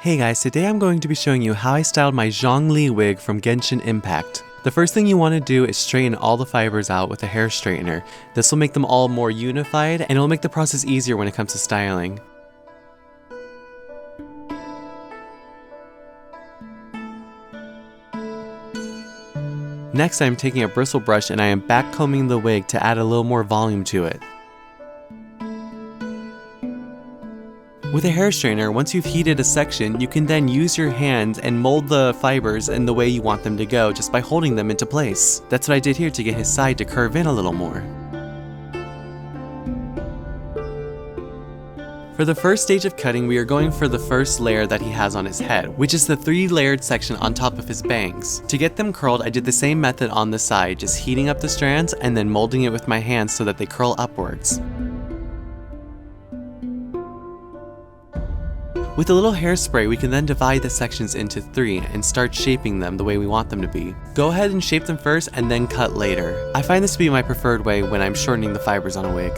Hey guys, today I'm going to be showing you how I styled my Zhongli wig from Genshin Impact. The first thing you want to do is straighten all the fibers out with a hair straightener. This will make them all more unified and it will make the process easier when it comes to styling. Next, I'm taking a bristle brush and I am backcombing the wig to add a little more volume to it. With a hair straightener, once you've heated a section, you can then use your hand and mold the fibers in the way you want them to go just by holding them into place. That's what I did here to get his side to curve in a little more. For the first stage of cutting, we are going for the first layer that he has on his head, which is the 3-layered section on top of his bangs. To get them curled, I did the same method on the side, just heating up the strands and then molding it with my hands so that they curl upwards. With a little hairspray, we can then divide the sections into 3 and start shaping them the way we want them to be. Go ahead and shape them first and then cut later. I find this to be my preferred way when I'm shortening the fibers on a wig.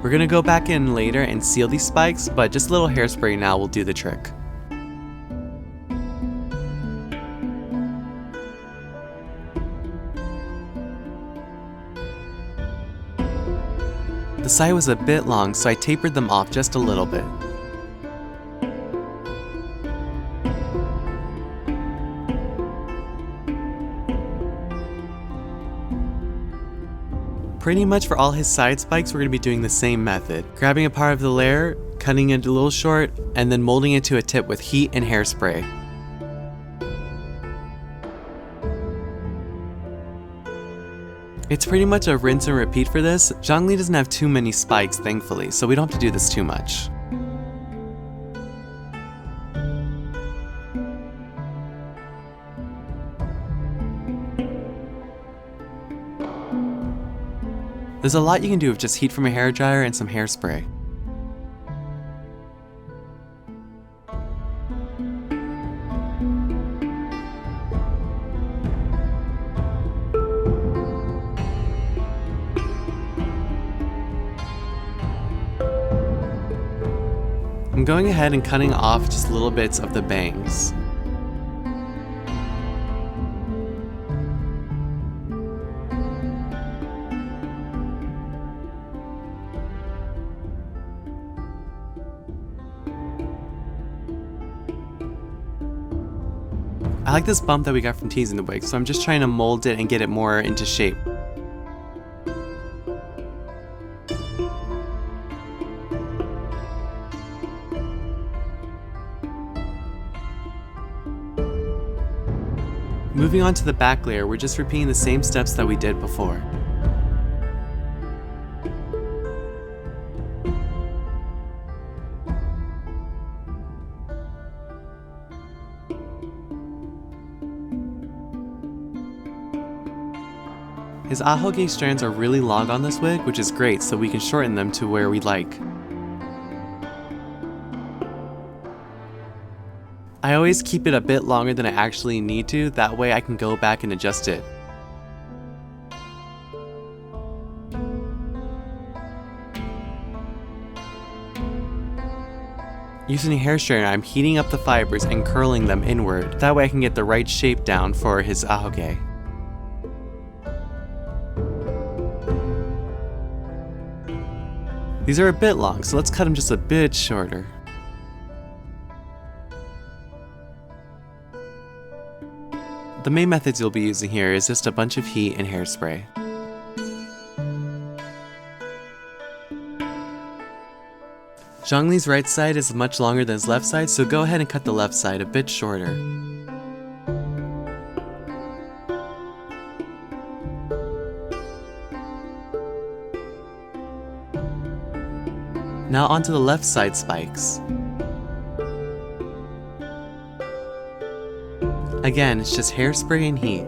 We're gonna go back in later and seal these spikes, but just a little hairspray now will do the trick. The side was a bit long, so I tapered them off just a little bit. Pretty much for all his side spikes, we're going to be doing the same method. Grabbing a part of the layer, cutting it a little short, and then molding it to a tip with heat and hairspray. It's pretty much a rinse and repeat for this. Zhongli doesn't have too many spikes, thankfully, so we don't have to do this too much. There's a lot you can do with just heat from a hairdryer and some hairspray. I'm going ahead and cutting off just little bits of the bangs. I like this bump that we got from teasing the wig, so I'm just trying to mold it and get it more into shape. Moving on to the back layer, we're just repeating the same steps that we did before. His ahoge strands are really long on this wig, which is great, so we can shorten them to where we like. I always keep it a bit longer than I actually need to, that way I can go back and adjust it. Using a hair straightener, I'm heating up the fibers and curling them inward, that way I can get the right shape down for his ahoge. These are a bit long, so let's cut them just a bit shorter. The main methods you'll be using here is just a bunch of heat and hairspray. Zhongli's right side is much longer than his left side, so go ahead and cut the left side a bit shorter. Now onto the left side spikes. Again, it's just hairspray and heat.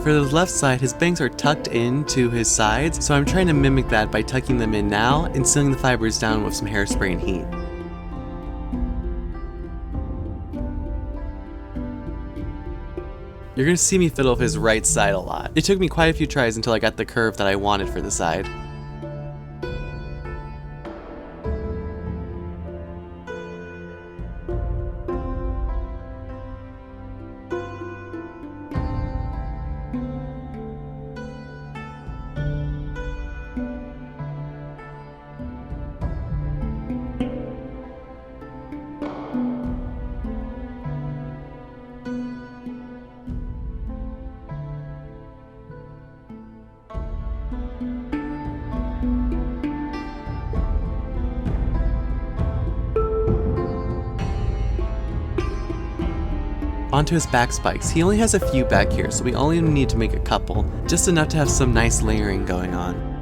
For the left side, his bangs are tucked into his sides, so I'm trying to mimic that by tucking them in now and sealing the fibers down with some hairspray and heat. You're gonna see me fiddle with his right side a lot. It took me quite a few tries until I got the curve that I wanted for the side. Onto his back spikes. He only has a few back here, so we only need to make a couple, just enough to have some nice layering going on.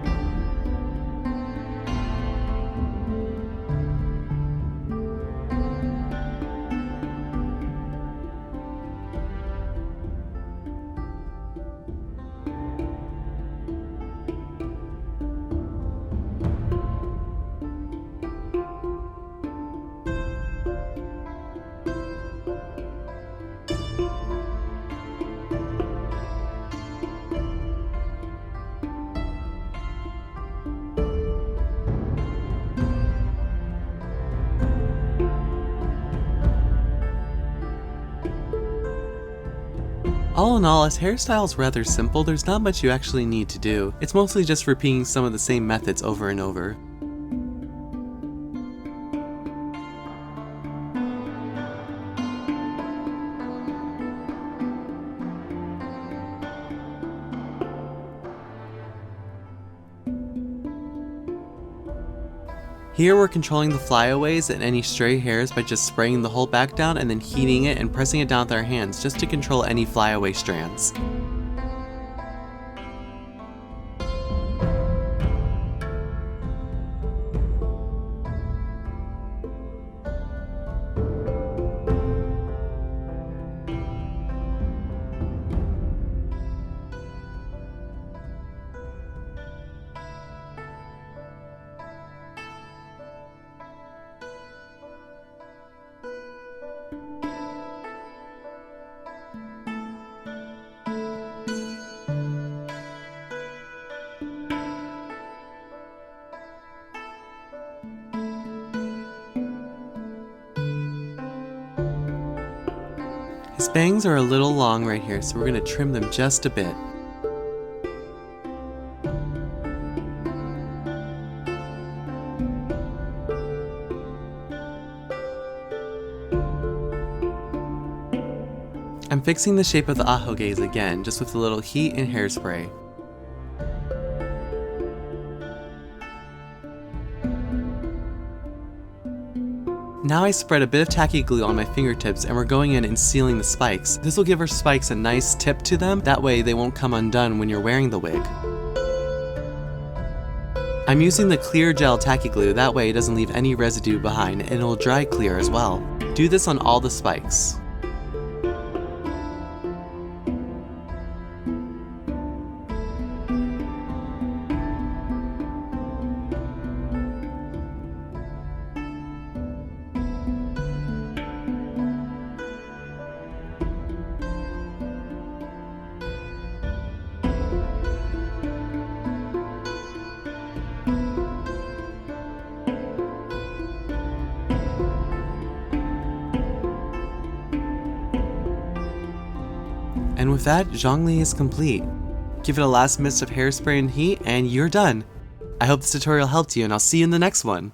All in all, his hairstyle is rather simple. There's not much you actually need to do. It's mostly just repeating some of the same methods over and over. Here we're controlling the flyaways and any stray hairs by just spraying the whole back down and then heating it and pressing it down with our hands just to control any flyaway strands. His bangs are a little long right here, so we're going to trim them just a bit. I'm fixing the shape of the ahoges again, just with a little heat and hairspray. Now I spread a bit of tacky glue on my fingertips and we're going in and sealing the spikes. This will give our spikes a nice tip to them, that way they won't come undone when you're wearing the wig. I'm using the clear gel tacky glue, that way it doesn't leave any residue behind and it'll dry clear as well. Do this on all the spikes. And with that, Zhongli is complete. Give it a last mist of hairspray and heat, and you're done. I hope this tutorial helped you, and I'll see you in the next one.